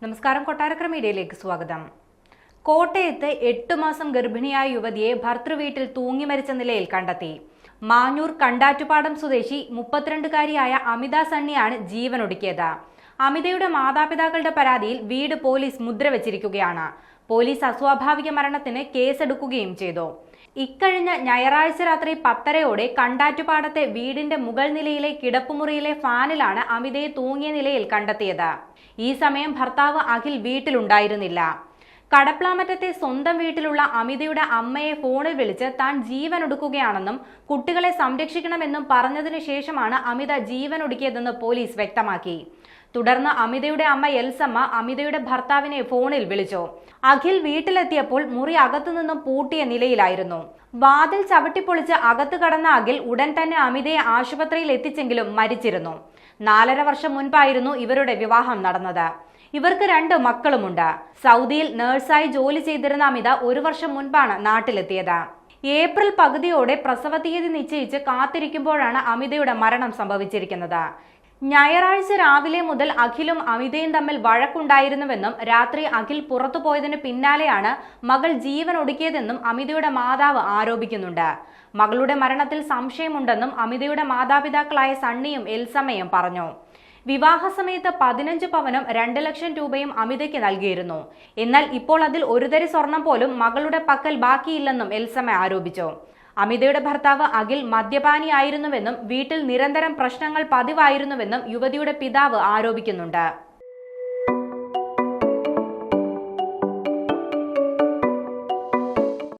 നമസ്കാരം. കൊട്ടാരക്കര മീഡിയയിലേക്ക് സ്വാഗതം. കോട്ടയത്ത് 8 മാസം ഗർഭിണിയായ യുവതിയെ ഭർതൃവീട്ടിൽ തൂങ്ങി മരിച്ച നിലയിൽ കണ്ടെത്തി. മാഞ്ഞൂർ കണ്ടാറ്റുപാടം സ്വദേശി 32-കാരിയായ അമിത സണ്ണിയാണ് ജീവനൊടുക്കിയത്. അമിതയുടെ മാതാപിതാക്കളുടെ പരാതിയിൽ വീട് പോലീസ് മുദ്രവെച്ചിരിക്കുകയാണ്. പോലീസ് അസ്വാഭാവിക മരണത്തിന് കേസെടുക്കുകയും ചെയ്തു. ഇക്കഴിഞ്ഞ ഞായറാഴ്ച രാത്രി 10:30-ഓടെ കണ്ടാറ്റുപാടത്തെ വീടിന്റെ മുകൾ നിലയിലെ കിടപ്പുമുറിയിലെ ഫാനിലാണ് അമിതയെ തൂങ്ങിയ നിലയിൽ കണ്ടെത്തിയത്. ഈ സമയം ഭർത്താവ് അഖിൽ വീട്ടിലുണ്ടായിരുന്നില്ല. കടപ്ലാമറ്റത്തെ സ്വന്തം വീട്ടിലുള്ള അമിതയുടെ അമ്മയെ ഫോണിൽ വിളിച്ച് താൻ ജീവനൊടുക്കുകയാണെന്നും കുട്ടികളെ സംരക്ഷിക്കണമെന്നും പറഞ്ഞതിനു ശേഷമാണ് അമിത ജീവനൊടുക്കിയതെന്ന് പോലീസ് വ്യക്തമാക്കി. തുടർന്ന് അമിതയുടെ അമ്മ എൽസമ്മ അമിതയുടെ ഭർത്താവിനെ ഫോണിൽ വിളിച്ചു. അഖിൽ വീട്ടിലെത്തിയപ്പോൾ മുറി അകത്തുനിന്നും പൂട്ടിയ നിലയിലായിരുന്നു. വാതിൽ ചവിട്ടിപ്പൊളിച്ച് അകത്ത് കടന്ന അഖിൽ ഉടൻ തന്നെ അമിതയെ ആശുപത്രിയിൽ എത്തിച്ചെങ്കിലും മരിച്ചിരുന്നു. 4.5 വർഷം മുൻപായിരുന്നു ഇവരുടെ വിവാഹം നടന്നത്. ഇവർക്ക് 2 മക്കളുമുണ്ട്. സൗദിയിൽ നഴ്സായി ജോലി ചെയ്തിരുന്ന അമിത 1 വർഷം മുൻപാണ് നാട്ടിലെത്തിയത്. ഏപ്രിൽ പകുതിയോടെ പ്രസവ തീയതി നിശ്ചയിച്ച് കാത്തിരിക്കുമ്പോഴാണ് അമിതയുടെ മരണം സംഭവിച്ചിരിക്കുന്നത്. ഞായറാഴ്ച രാവിലെ മുതൽ അഖിലും അമിതയും തമ്മിൽ വഴക്കുണ്ടായിരുന്നുവെന്നും രാത്രി അഖിൽ പുറത്തുപോയതിന് പിന്നാലെയാണ് മകൾ ജീവൻ ഒടുക്കിയതെന്നും അമിതയുടെ മാതാവ് ആരോപിക്കുന്നുണ്ട്. മകളുടെ മരണത്തിൽ സംശയമുണ്ടെന്നും അമിതയുടെ മാതാപിതാക്കളായ സണ്ണിയും എൽസമ്മയും പറഞ്ഞു. വിവാഹ സമയത്ത് 15 പവനും 2 ലക്ഷം രൂപയും അമിതയ്ക്ക് നൽകിയിരുന്നു. എന്നാൽ ഇപ്പോൾ അതിൽ ഒരു തരി സ്വർണം പോലും മകളുടെ പക്കൽ ബാക്കിയില്ലെന്നും എൽസമ്മ ആരോപിച്ചു. അമിതയുടെ ഭർത്താവ് അഖിൽ മദ്യപാനിയായിരുന്നുവെന്നും വീട്ടിൽ നിരന്തരം പ്രശ്നങ്ങൾ പതിവായിരുന്നുവെന്നും യുവതിയുടെ പിതാവ് ആരോപിക്കുന്നുണ്ട്.